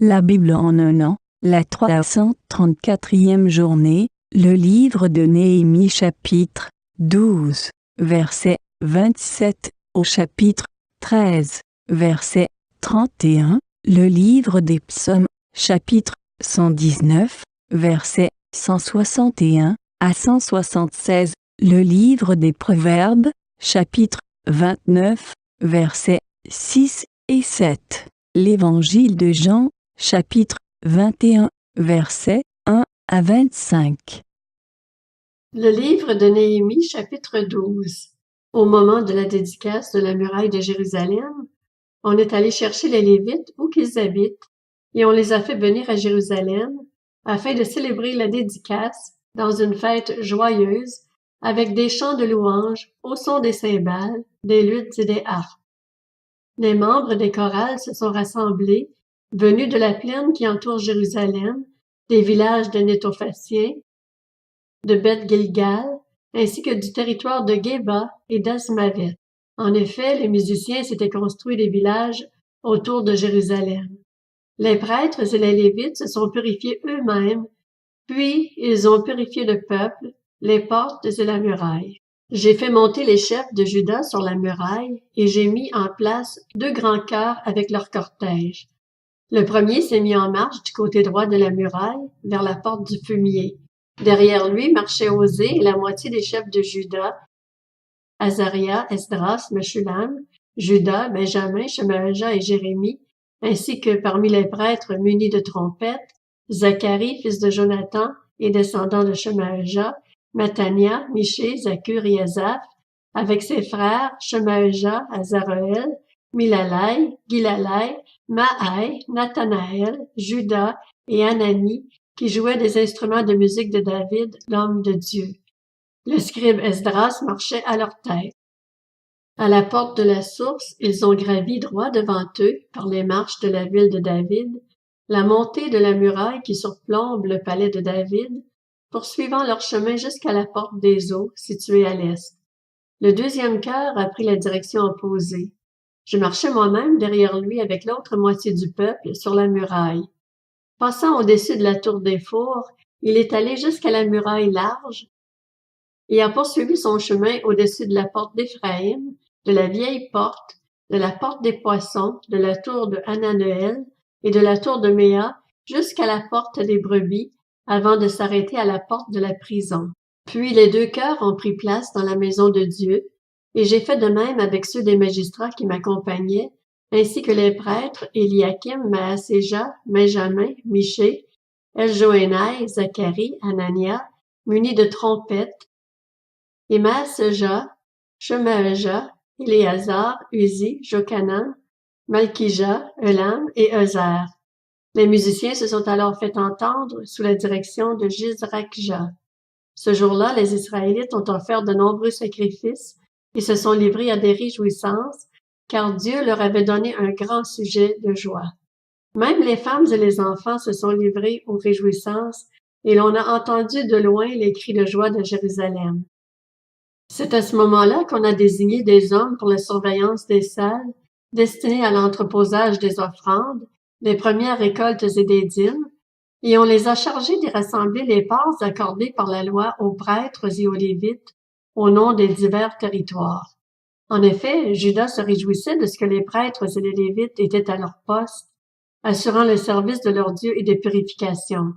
La Bible en un an, la 334e journée, le livre de Néhémie chapitre 12, verset 27 au chapitre 13, verset 31, le livre des psaumes, chapitre 119, verset 161 à 176, le livre des proverbes, chapitre 29, versets 6 et 7, l'évangile de Jean, chapitre 21, versets 1 à 25. Le livre de Néhémie, chapitre 12. Au moment de la dédicace de la muraille de Jérusalem, on est allé chercher les Lévites où qu'ils habitent, et on les a fait venir à Jérusalem, afin de célébrer la dédicace dans une fête joyeuse, avec des chants de louanges, au son des cymbales, des luttes et des harpes. Les membres des chorales se sont rassemblés, venus de la plaine qui entoure Jérusalem, des villages de Nétophathiens, de Beth-Gilgal, ainsi que du territoire de Géba et d'Asmavet. En effet, les musiciens s'étaient construits des villages autour de Jérusalem. Les prêtres et les Lévites se sont purifiés eux-mêmes, puis ils ont purifié le peuple, les portes et la muraille. J'ai fait monter les chefs de Juda sur la muraille, et j'ai mis en place 2 grands chœurs avec leur cortège. Le premier s'est mis en marche du côté droit de la muraille, vers la porte du fumier. Derrière lui marchaient Osée et la moitié des chefs de Juda, Azaria, Esdras, Meshulam, Juda, Benjamin, Shemaja et Jérémie, ainsi que parmi les prêtres munis de trompettes, Zacharie, fils de Jonathan et descendant de Shemaja, Mattania, Miché, Zakur et Asaph, avec ses frères Shemaja, Azareel, Milalai, Gilalai, Maai, Nathanaël, Juda et Anani, qui jouaient des instruments de musique de David, l'homme de Dieu. Le scribe Esdras marchait à leur tête. À la porte de la source, ils ont gravi droit devant eux, par les marches de la ville de David, la montée de la muraille qui surplombe le palais de David, poursuivant leur chemin jusqu'à la porte des eaux, située à l'est. Le deuxième chœur a pris la direction opposée. Je marchais moi-même derrière lui avec l'autre moitié du peuple sur la muraille. Passant au-dessus de la tour des fours, il est allé jusqu'à la muraille large et a poursuivi son chemin au-dessus de la porte d'Éphraïm, de la vieille porte, de la porte des poissons, de la tour de Hananeel et de la tour de Méa jusqu'à la porte des brebis, avant de s'arrêter à la porte de la prison. Puis les 2 chœurs ont pris place dans la maison de Dieu, et j'ai fait de même avec ceux des magistrats qui m'accompagnaient, ainsi que les prêtres Éliakim, Maaséja, Benjamin, Miché, Eljoénaï, Zacharie, Anania, munis de trompettes, et Maaséja, Shemaja, Éléazar, Uzi, Jochanan, Malkija, Elam et Ezer. Les musiciens se sont alors fait entendre sous la direction de Jizrakja. Ce jour-là, les Israélites ont offert de nombreux sacrifices et se sont livrés à des réjouissances, car Dieu leur avait donné un grand sujet de joie. Même les femmes et les enfants se sont livrés aux réjouissances, et l'on a entendu de loin les cris de joie de Jérusalem. C'est à ce moment-là qu'on a désigné des hommes pour la surveillance des salles, destinées à l'entreposage des offrandes, des premières récoltes et des dîmes, et on les a chargés d'y rassembler les parts accordées par la loi aux prêtres et aux Lévites au nom des divers territoires. En effet, Juda se réjouissait de ce que les prêtres et les Lévites étaient à leur poste, assurant le service de leur Dieu et de purification.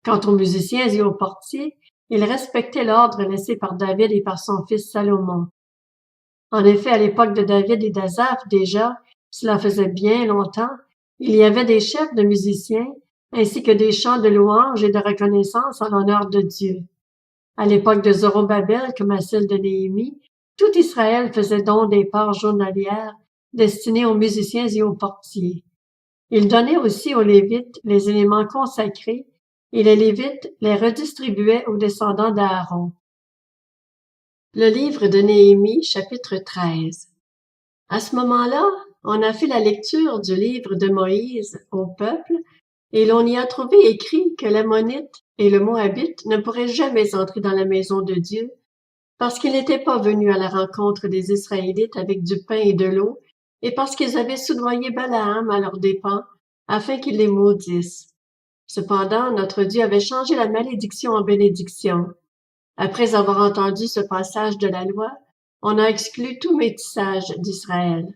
Quant aux musiciens et aux portiers, ils respectaient l'ordre laissé par David et par son fils Salomon. En effet, à l'époque de David et d'Asaph déjà, cela faisait bien longtemps, il y avait des chefs de musiciens, ainsi que des chants de louange et de reconnaissance en l'honneur de Dieu. À l'époque de Zorobabel comme à celle de Néhémie, tout Israël faisait don des parts journalières destinées aux musiciens et aux portiers. Il donnait aussi aux Lévites les éléments consacrés, et les Lévites les redistribuaient aux descendants d'Aaron. Le livre de Néhémie, chapitre 13. À ce moment-là, on a fait la lecture du livre de Moïse au peuple, et l'on y a trouvé écrit que l'Ammonite et le Moabite ne pourraient jamais entrer dans la maison de Dieu, parce qu'ils n'étaient pas venus à la rencontre des Israélites avec du pain et de l'eau, et parce qu'ils avaient soudoyé Balaam à leurs dépens, afin qu'ils les maudissent. Cependant, notre Dieu avait changé la malédiction en bénédiction. Après avoir entendu ce passage de la loi, on a exclu tout métissage d'Israël.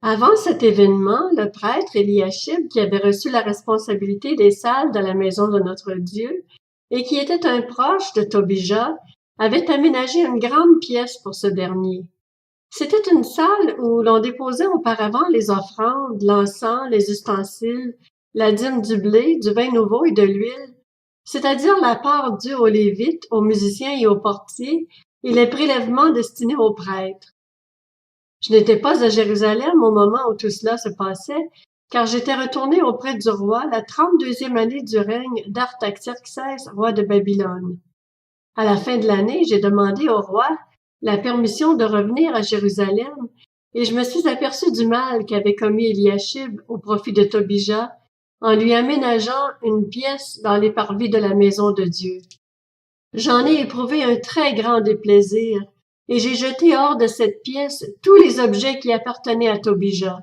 Avant cet événement, le prêtre Eliashib, qui avait reçu la responsabilité des salles de la maison de notre Dieu et qui était un proche de Tobija, avait aménagé une grande pièce pour ce dernier. C'était une salle où l'on déposait auparavant les offrandes, l'encens, les ustensiles, la dîme du blé, du vin nouveau et de l'huile, c'est-à-dire la part due aux Lévites, aux musiciens et aux portiers, et les prélèvements destinés aux prêtres. Je n'étais pas à Jérusalem au moment où tout cela se passait, car j'étais retourné auprès du roi la 32e année du règne d'Artaxerxès, roi de Babylone. À la fin de l'année, j'ai demandé au roi la permission de revenir à Jérusalem, et je me suis aperçu du mal qu'avait commis Eliashib au profit de Tobija, en lui aménageant une pièce dans les parvis de la maison de Dieu. J'en ai éprouvé un très grand déplaisir, et j'ai jeté hors de cette pièce tous les objets qui appartenaient à Tobija.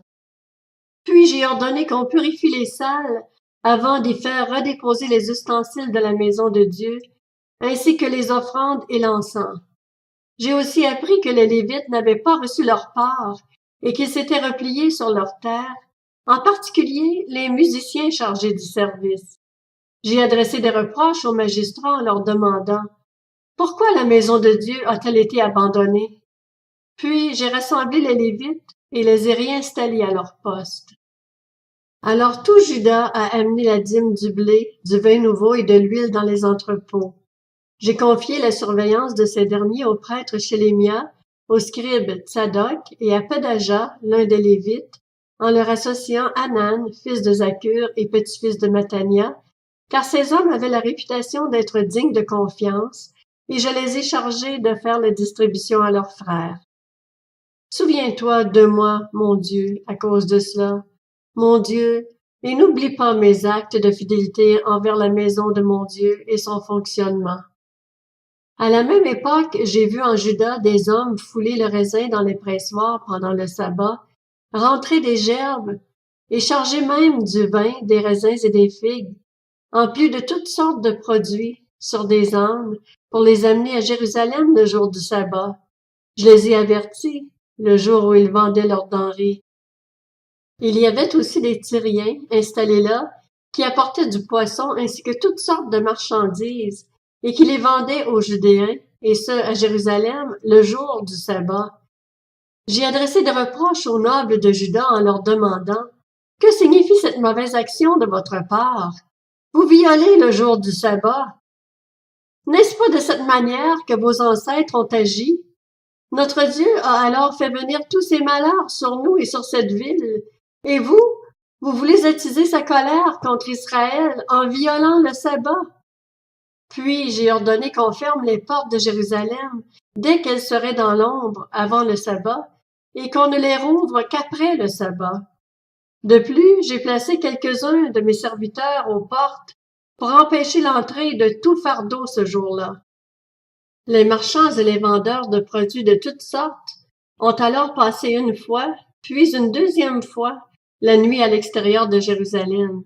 Puis j'ai ordonné qu'on purifie les salles avant d'y faire redéposer les ustensiles de la maison de Dieu, ainsi que les offrandes et l'encens. J'ai aussi appris que les Lévites n'avaient pas reçu leur part et qu'ils s'étaient repliés sur leurs terres, en particulier les musiciens chargés du service. J'ai adressé des reproches aux magistrats en leur demandant « Pourquoi la maison de Dieu a-t-elle été abandonnée? » Puis j'ai rassemblé les Lévites et les ai réinstallés à leur poste. Alors tout Juda a amené la dîme du blé, du vin nouveau et de l'huile dans les entrepôts. J'ai confié la surveillance de ces derniers au prêtre Shélémia, au scribe Tsadok et à Pedaja, l'un des Lévites, en leur associant Hanan, fils de Zakur et petit-fils de Matania, car ces hommes avaient la réputation d'être dignes de confiance, et je les ai chargés de faire la distribution à leurs frères. Souviens-toi de moi, mon Dieu, à cause de cela, mon Dieu, et n'oublie pas mes actes de fidélité envers la maison de mon Dieu et son fonctionnement. À la même époque, j'ai vu en Juda des hommes fouler le raisin dans les pressoirs pendant le sabbat, rentrer des gerbes et charger même du vin, des raisins et des figues, en plus de toutes sortes de produits, sur des ânes, pour les amener à Jérusalem le jour du sabbat. Je les ai avertis, le jour où ils vendaient leurs denrées. Il y avait aussi des Tyriens installés là, qui apportaient du poisson ainsi que toutes sortes de marchandises, et qui les vendaient aux Judéens, et ce, à Jérusalem, le jour du sabbat. J'ai adressé des reproches aux nobles de Juda en leur demandant « Que signifie cette mauvaise action de votre part? Vous violez le jour du sabbat. N'est-ce pas de cette manière que vos ancêtres ont agi? Notre Dieu a alors fait venir tous ces malheurs sur nous et sur cette ville, et vous voulez attiser sa colère contre Israël en violant le sabbat. » Puis j'ai ordonné qu'on ferme les portes de Jérusalem dès qu'elles seraient dans l'ombre avant le sabbat, et qu'on ne les rouvre qu'après le sabbat. De plus, j'ai placé quelques-uns de mes serviteurs aux portes pour empêcher l'entrée de tout fardeau ce jour-là. Les marchands et les vendeurs de produits de toutes sortes ont alors passé une fois, puis une deuxième fois, la nuit à l'extérieur de Jérusalem.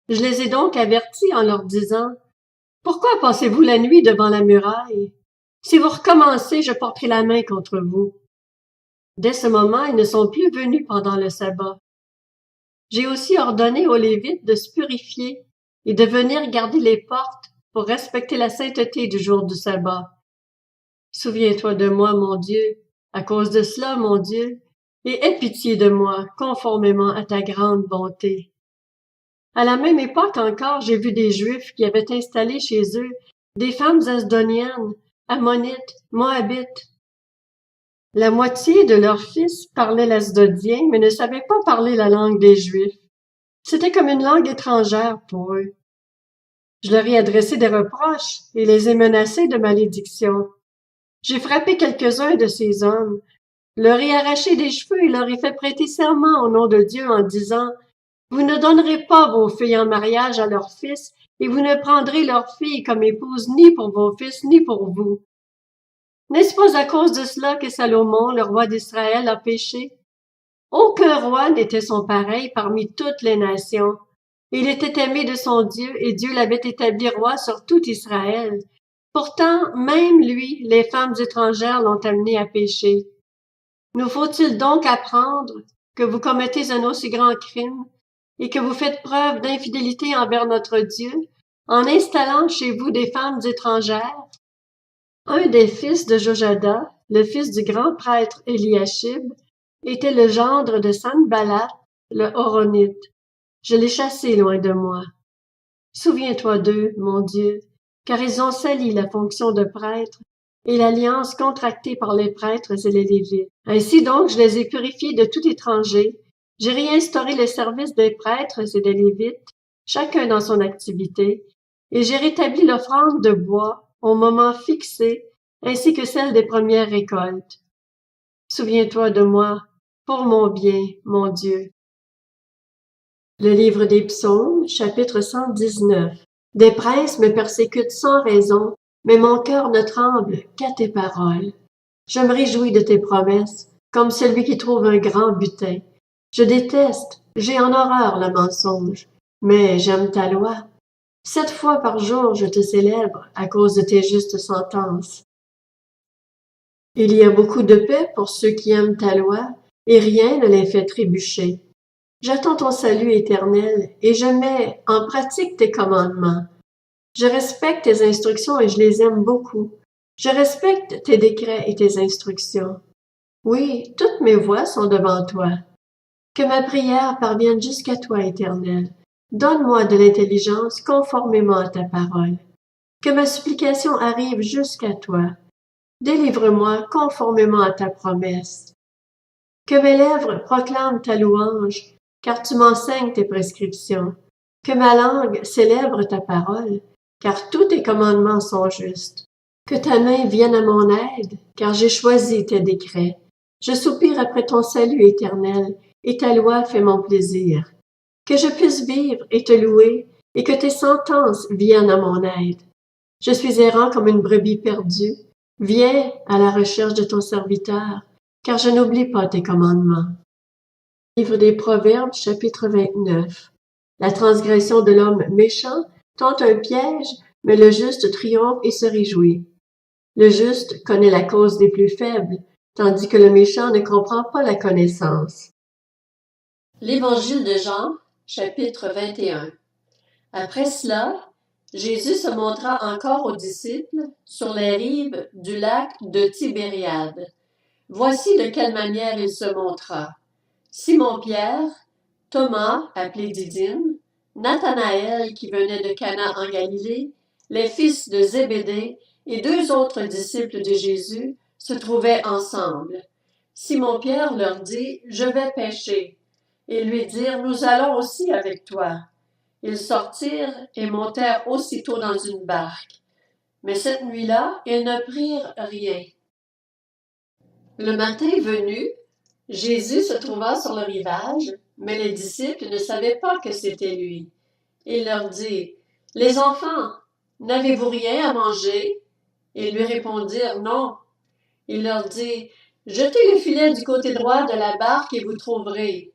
Je les ai donc avertis en leur disant « Pourquoi passez-vous la nuit devant la muraille? Si vous recommencez, je porterai la main contre vous. » Dès ce moment, ils ne sont plus venus pendant le sabbat. J'ai aussi ordonné aux Lévites de se purifier et de venir garder les portes pour respecter la sainteté du jour du sabbat. Souviens-toi de moi, mon Dieu, à cause de cela, mon Dieu, et aie pitié de moi, conformément à ta grande bonté. À la même époque encore, j'ai vu des Juifs qui avaient installé chez eux des femmes asdoniennes, ammonites, moabites. La moitié de leurs fils parlaient l'asdodien, mais ne savaient pas parler la langue des Juifs. C'était comme une langue étrangère pour eux. Je leur ai adressé des reproches et les ai menacés de malédiction. J'ai frappé quelques-uns de ces hommes, leur ai arraché des cheveux et leur ai fait prêter serment au nom de Dieu en disant « Vous ne donnerez pas vos filles en mariage à leurs fils et vous ne prendrez leurs filles comme épouses ni pour vos fils ni pour vous. » N'est-ce pas à cause de cela que Salomon, le roi d'Israël, a péché? Aucun roi n'était son pareil parmi toutes les nations. Il était aimé de son Dieu et Dieu l'avait établi roi sur tout Israël. Pourtant, même lui, les femmes étrangères l'ont amené à pécher. Nous faut-il donc apprendre que vous commettez un aussi grand crime et que vous faites preuve d'infidélité envers notre Dieu en installant chez vous des femmes étrangères? Un des fils de Jojada, le fils du grand prêtre Eliashib, était le gendre de Sanballat, le Horonite. Je l'ai chassé loin de moi. Souviens-toi d'eux, mon Dieu, car ils ont sali la fonction de prêtre et l'alliance contractée par les prêtres et les Lévites. Ainsi donc, je les ai purifiés de tout étranger. J'ai réinstauré le service des prêtres et des Lévites, chacun dans son activité, et j'ai rétabli l'offrande de bois au moment fixé, ainsi que celle des premières récoltes. Souviens-toi de moi, pour mon bien, mon Dieu. Le livre des Psaumes, chapitre 119. Des princes me persécutent sans raison, mais mon cœur ne tremble qu'à tes paroles. Je me réjouis de tes promesses, comme celui qui trouve un grand butin. Je déteste, j'ai en horreur le mensonge, mais j'aime ta loi. 7 fois par jour je te célèbre à cause de tes justes sentences. Il y a beaucoup de paix pour ceux qui aiment ta loi, et rien ne les fait trébucher. J'attends ton salut éternel, et je mets en pratique tes commandements. Je respecte tes instructions et je les aime beaucoup. Je respecte tes décrets et tes instructions. Oui, toutes mes voies sont devant toi. Que ma prière parvienne jusqu'à toi, Éternel. Donne-moi de l'intelligence conformément à ta parole. Que ma supplication arrive jusqu'à toi. Délivre-moi conformément à ta promesse. Que mes lèvres proclament ta louange, car tu m'enseignes tes prescriptions. Que ma langue célèbre ta parole, car tous tes commandements sont justes. Que ta main vienne à mon aide, car j'ai choisi tes décrets. Je soupire après ton salut éternel, et ta loi fait mon plaisir. Que je puisse vivre et te louer, et que tes sentences viennent à mon aide. Je suis errant comme une brebis perdue. Viens à la recherche de ton serviteur, car je n'oublie pas tes commandements. Livre des Proverbes, chapitre 29. La transgression de l'homme méchant tente un piège, mais le juste triomphe et se réjouit. Le juste connaît la cause des plus faibles, tandis que le méchant ne comprend pas la connaissance. L'Évangile de Jean, chapitre 21. Après cela, Jésus se montra encore aux disciples sur les rives du lac de Tibériade. Voici de quelle manière il se montra. Simon-Pierre, Thomas, appelé Didyme, Nathanaël qui venait de Cana en Galilée, les fils de Zébédée et 2 autres disciples de Jésus se trouvaient ensemble. Simon-Pierre leur dit, « Je vais pêcher. » Ils lui dirent, « Nous allons aussi avec toi. » Ils sortirent et montèrent aussitôt dans une barque. Mais cette nuit-là, ils ne prirent rien. Le matin venu, Jésus se trouva sur le rivage, mais les disciples ne savaient pas que c'était lui. Il leur dit, « Les enfants, n'avez-vous rien à manger? » Ils lui répondirent, « Non. » Il leur dit, « Jetez le filet du côté droit de la barque et vous trouverez. »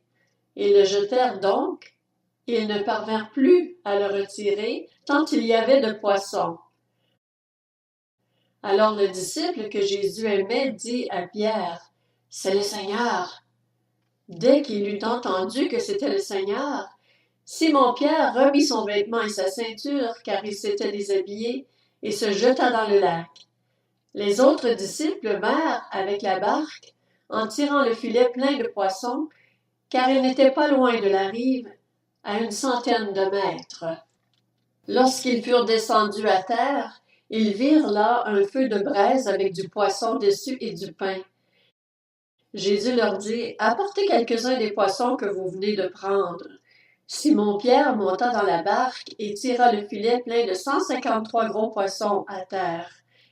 Ils le jetèrent donc. Ils ne parvinrent plus à le retirer, tant il y avait de poissons. Alors le disciple que Jésus aimait dit à Pierre, « C'est le Seigneur. » Dès qu'il eut entendu que c'était le Seigneur, Simon-Pierre remit son vêtement et sa ceinture, car il s'était déshabillé, et se jeta dans le lac. Les autres disciples vinrent avec la barque, en tirant le filet plein de poissons, car ils n'étaient pas loin de la rive, à 100 de mètres. Lorsqu'ils furent descendus à terre, ils virent là un feu de braise avec du poisson dessus et du pain. Jésus leur dit, « Apportez quelques-uns des poissons que vous venez de prendre. » Simon-Pierre monta dans la barque et tira le filet plein de 153 gros poissons à terre.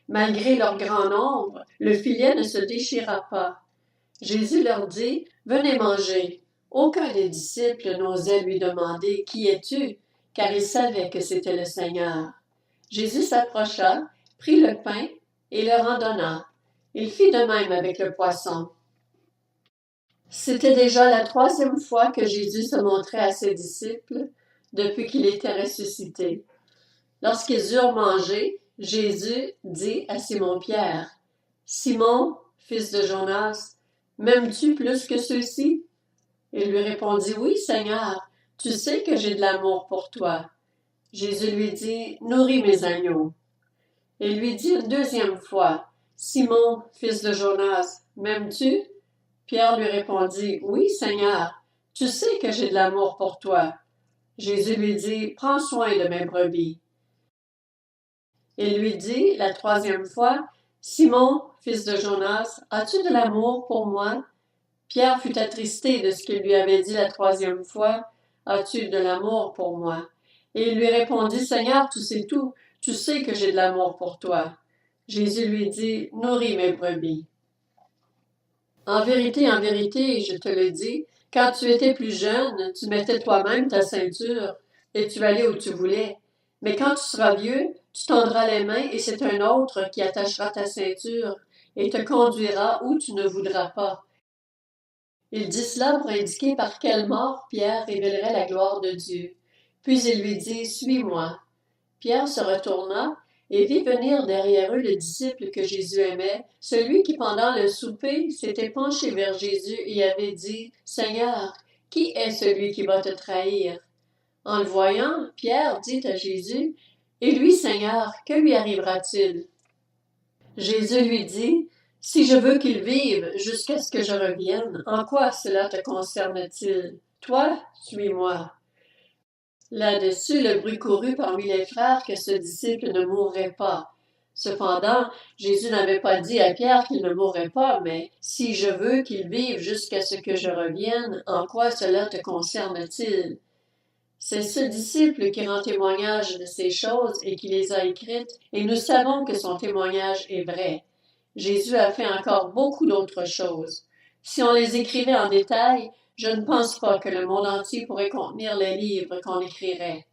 Malgré leur grand nombre, le filet ne se déchira pas. Jésus leur dit, « Venez manger. » Aucun des disciples n'osait lui demander, « Qui es-tu? » car il savait que c'était le Seigneur. Jésus s'approcha, prit le pain et leur en donna. Il fit de même avec le poisson. C'était déjà la troisième fois que Jésus se montrait à ses disciples depuis qu'il était ressuscité. Lorsqu'ils eurent mangé, Jésus dit à Simon-Pierre, « Simon, fils de Jonas, m'aimes-tu plus que ceux-ci? » Il lui répondit, « Oui, Seigneur, tu sais que j'ai de l'amour pour toi. » Jésus lui dit, « Nourris mes agneaux. » Il lui dit une deuxième fois, « Simon, fils de Jonas, m'aimes-tu? » Pierre lui répondit, « Oui, Seigneur, tu sais que j'ai de l'amour pour toi. » Jésus lui dit, « Prends soin de mes brebis. » Il lui dit la troisième fois, « Simon, fils de Jonas, as-tu de l'amour pour moi? » Pierre fut attristé de ce qu'il lui avait dit la troisième fois, « As-tu de l'amour pour moi? » Et il lui répondit, « Seigneur, tu sais tout, tu sais que j'ai de l'amour pour toi. » Jésus lui dit, « Nourris mes brebis. » En vérité, je te le dis, quand tu étais plus jeune, tu mettais toi-même ta ceinture et tu allais où tu voulais. Mais quand tu seras vieux, tu tendras les mains et c'est un autre qui attachera ta ceinture et te conduira où tu ne voudras pas. Il dit cela pour indiquer par quelle mort Pierre révélerait la gloire de Dieu. Puis il lui dit, « Suis-moi. » Pierre se retourna et vit venir derrière eux le disciple que Jésus aimait, celui qui pendant le souper s'était penché vers Jésus et avait dit, « Seigneur, qui est celui qui va te trahir? » En le voyant, Pierre dit à Jésus, « Et lui, Seigneur, que lui arrivera-t-il? » Jésus lui dit, « Si je veux qu'il vive jusqu'à ce que je revienne, en quoi cela te concerne-t-il? Toi, suis-moi. » Là-dessus, le bruit courut parmi les frères que ce disciple ne mourrait pas. Cependant, Jésus n'avait pas dit à Pierre qu'il ne mourrait pas, mais « Si je veux qu'il vive jusqu'à ce que je revienne, en quoi cela te concerne-t-il? » C'est ce disciple qui rend témoignage de ces choses et qui les a écrites, et nous savons que son témoignage est vrai. Jésus a fait encore beaucoup d'autres choses. Si on les écrivait en détail, je ne pense pas que le monde entier pourrait contenir les livres qu'on écrirait.